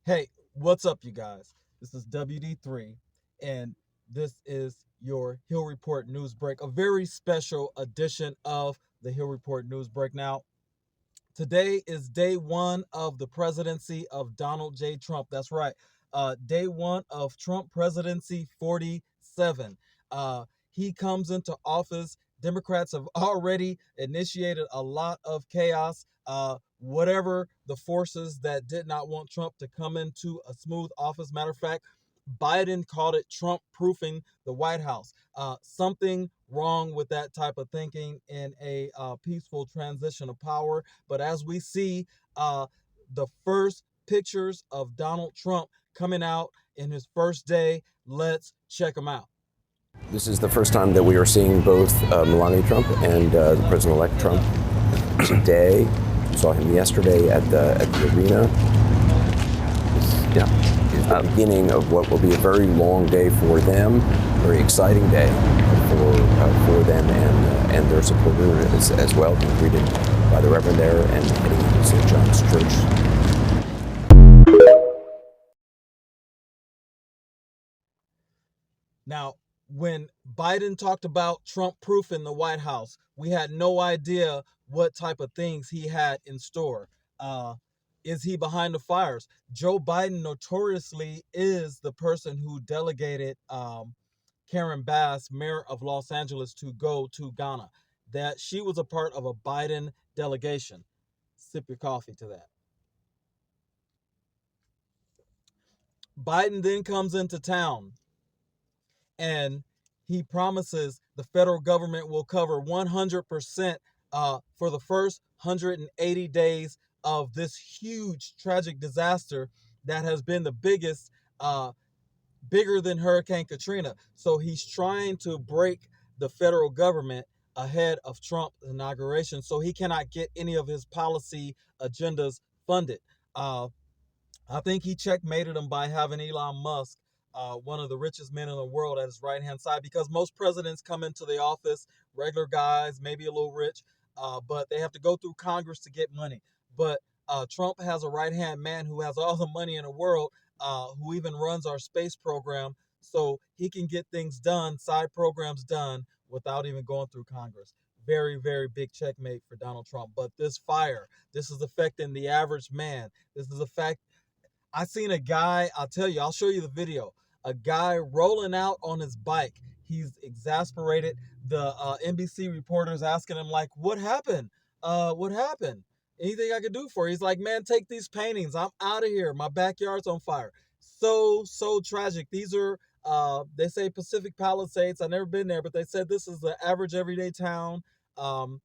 Hey, what's up, you guys? This is WD3, and this is your Hill Report News Break, a very special edition of the Hill Report News Break. Now, today is day one of the presidency of Donald J. Trump. That's right. Day one of Trump presidency 47. He comes into office. Democrats have already initiated a lot of chaos. Whatever the forces that did not want Trump to come into a smooth office. Matter of fact, Biden called it Trump proofing the White House. Something wrong with that type of thinking in a peaceful transition of power. But as we see, the first pictures of Donald Trump coming out in his first day, let's check them out. This is the first time that we are seeing both Melania Trump and the President-elect Trump today. We saw him yesterday at the arena. Is the beginning of what will be a very long day for them, very exciting day for them and their supporters as well. Being greeted by the Reverend there and heading into St. John's Church. Now, when Biden talked about Trump proofing the White House, we had no idea what type of things he had in store. Is he behind the fires? Joe Biden notoriously is the person who delegated Karen Bass, mayor of Los Angeles, to go to Ghana. That she was a part of a Biden delegation. Sip your coffee to that. Biden then comes into town and he promises the federal government will cover 100% for the first 180 days of this huge tragic disaster that has been the biggest, bigger than Hurricane Katrina. So he's trying to break the federal government ahead of Trump's inauguration so he cannot get any of his policy agendas funded. I think he checkmated him by having Elon Musk, one of the richest men in the world, at his right hand side, because most presidents come into the office, regular guys, maybe a little rich, but they have to go through Congress to get money. But Trump has a right hand man who has all the money in the world, who even runs our space program, so he can get things done, side programs done, without even going through Congress. Very, very big checkmate for Donald Trump. But this fire, this is affecting the average man. This is a fact. I seen a guy, I'll tell you, I'll show you the video. A guy rolling out on his bike. He's exasperated. The NBC reporters asking him, like, what happened? What happened? Anything I could do for you? He's like, man, take these paintings. I'm out of here. My backyard's on fire. So tragic. These are, they say Pacific Palisades. I've never been there, but they said this is the average everyday town. Um,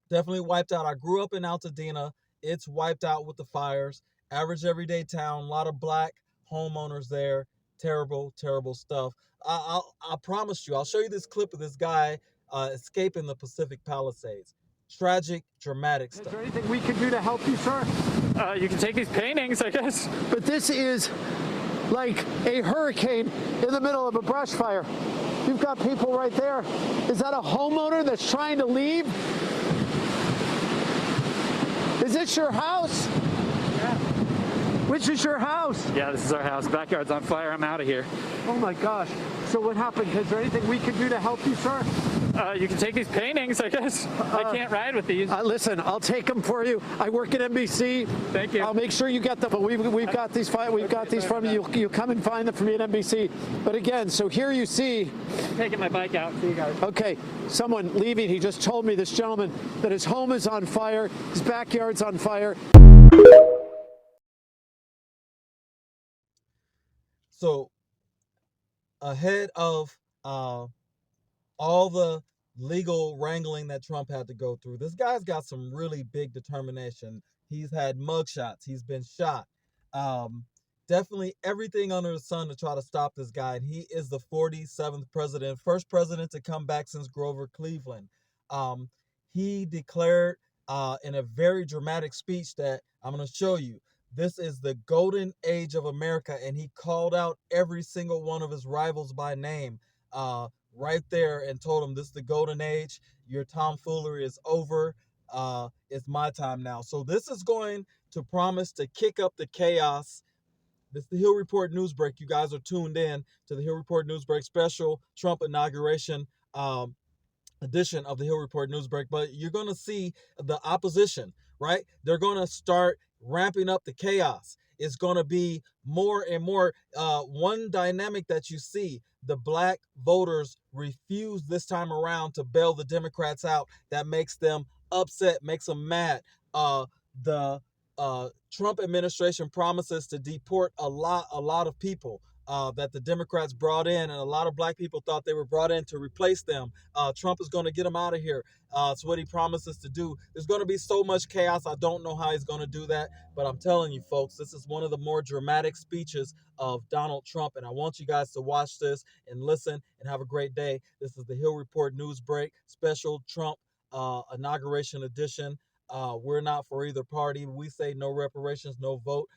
Definitely wiped out. I grew up in Altadena. It's wiped out with the fires. Average everyday town. A lot of black homeowners there. Terrible, terrible stuff. I promise you, I'll show you this clip of this guy escaping the Pacific Palisades. Tragic, dramatic stuff. Is there anything we can do to help you, sir? You can take these paintings, I guess. But this is like a hurricane in the middle of a brush fire. You've got people right there. Is that a homeowner that's trying to leave? Is this your house? Yeah. Which is your house? Yeah, this is our house. Backyard's on fire. I'm out of here. Oh my gosh. So what happened? Is there anything we can do to help you, sir? You can take these paintings, I guess. I can't ride with these. Listen, I'll take them for you. I work at NBC. Thank you. I'll make sure you get them. But we've got these. We've got these from you. You come and find them for me at NBC. But again, so here you see. I'm taking my bike out. See you guys. Okay, someone leaving. He just told me, this gentleman, that his home is on fire. His backyard's on fire. So ahead of all the legal wrangling that Trump had to go through, this guy's got some really big determination. He's had mugshots. He's been shot. Definitely everything under the sun to try to stop this guy. And he is the 47th president, first president to come back since Grover Cleveland. He declared in a very dramatic speech that I'm going to show you, this is the golden age of America. And he called out every single one of his rivals by name right there and told them, this is the golden age. Your tomfoolery is over. It's my time now. So this is going to promise to kick up the chaos This is the Hill Report News Break. You guys are tuned in to the Hill Report News Break special Trump inauguration edition of the Hill Report News Break. But you're going to see the opposition, right? They're going to start ramping up the chaos. It's going to be more and more. One dynamic that you see, the black voters refuse this time around to bail the Democrats out. That makes them upset, makes them mad. The Trump administration promises to deport a lot of people that the Democrats brought in, and a lot of black people thought they were brought in to replace them. Trump is going to get them out of here. It's what he promises to do. There's going to be so much chaos. I don't know how he's going to do that, but I'm telling you, folks, this is one of the more dramatic speeches of Donald Trump, and I want you guys to watch this and listen and have a great day. This is the Hill Report News Break special Trump inauguration edition. We're not for either party. We say no reparations, no vote.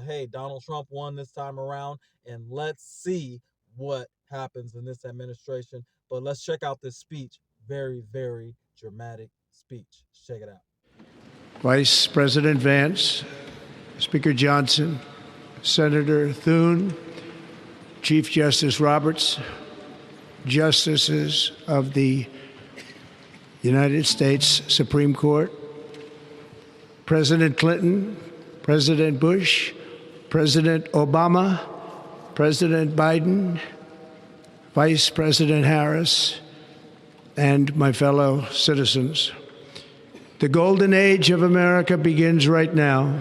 Hey, Donald Trump won this time around, and let's see what happens in this administration. But let's check out this speech. Very, very dramatic speech. Check it out. Vice President Vance, Speaker Johnson, Senator Thune, Chief Justice Roberts, Justices of the United States Supreme Court, President Clinton, President Bush, President Obama, President Biden, Vice President Harris, and my fellow citizens. The golden age of America begins right now.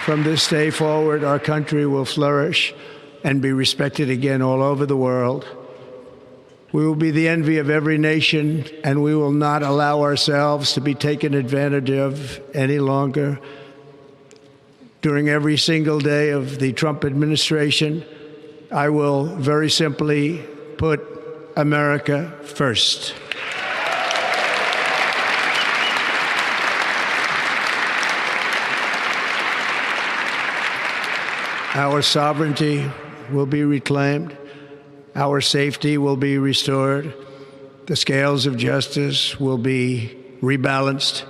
From this day forward, our country will flourish and be respected again all over the world. We will be the envy of every nation, and we will not allow ourselves to be taken advantage of any longer. During every single day of the Trump administration, I will very simply put America first. Our sovereignty will be reclaimed. Our safety will be restored. The scales of justice will be rebalanced.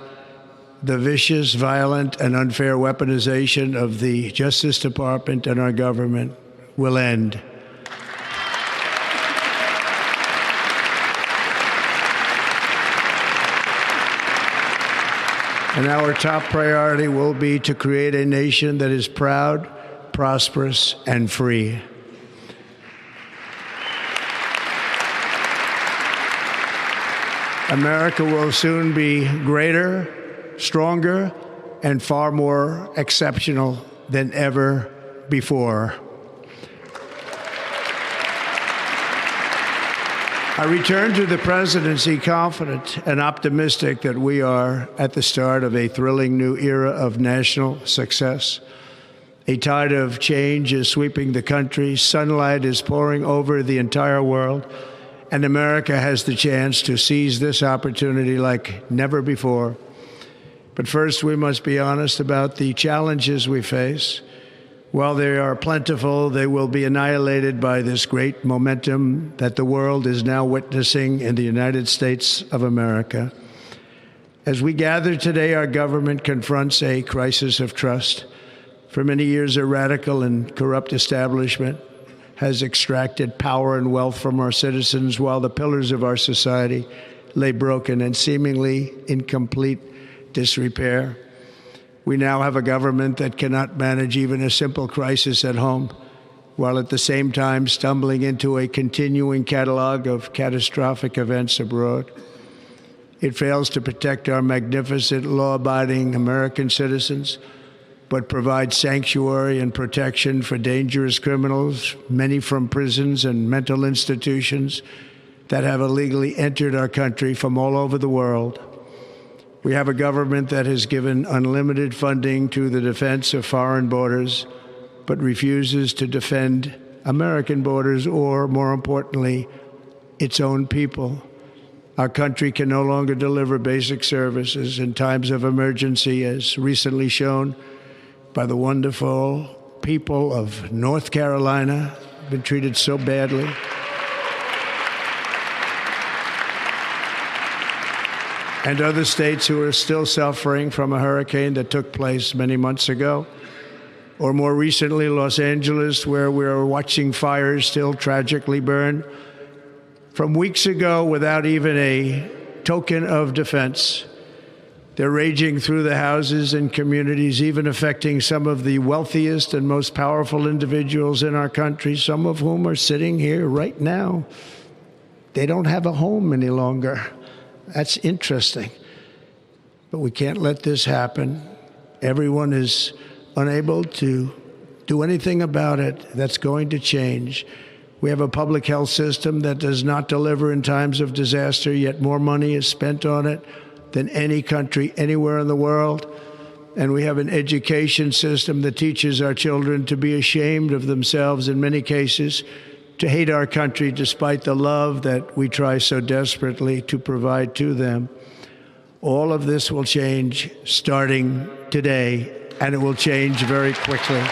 The vicious, violent, and unfair weaponization of the Justice Department and our government will end. And our top priority will be to create a nation that is proud, prosperous, and free. America will soon be greater, stronger, and far more exceptional than ever before. I return to the presidency confident and optimistic that we are at the start of a thrilling new era of national success. A tide of change is sweeping the country. Sunlight is pouring over the entire world. And America has the chance to seize this opportunity like never before. But first, we must be honest about the challenges we face. While they are plentiful, they will be annihilated by this great momentum that the world is now witnessing in the United States of America. As we gather today, our government confronts a crisis of trust. For many years, a radical and corrupt establishment has extracted power and wealth from our citizens while the pillars of our society lay broken and seemingly in complete disrepair. We now have a government that cannot manage even a simple crisis at home, while at the same time stumbling into a continuing catalog of catastrophic events abroad. It fails to protect our magnificent, law-abiding American citizens, but provides sanctuary and protection for dangerous criminals, many from prisons and mental institutions that have illegally entered our country from all over the world. We have a government that has given unlimited funding to the defense of foreign borders, but refuses to defend American borders or, more importantly, its own people. Our country can no longer deliver basic services in times of emergency, as recently shown by the wonderful people of North Carolina, been treated so badly. and other states who are still suffering from a hurricane that took place many months ago. Or more recently, Los Angeles, where we're watching fires still tragically burn. From weeks ago, without even a token of defense, they're raging through the houses and communities, even affecting some of the wealthiest and most powerful individuals in our country, some of whom are sitting here right now. They don't have a home any longer. That's interesting. But we can't let this happen. Everyone is unable to do anything about it. That's going to change. We have a public health system that does not deliver in times of disaster, yet more money is spent on it than any country anywhere in the world. And we have an education system that teaches our children to be ashamed of themselves in many cases, to hate our country despite the love that we try so desperately to provide to them. All of this will change starting today, and it will change very quickly.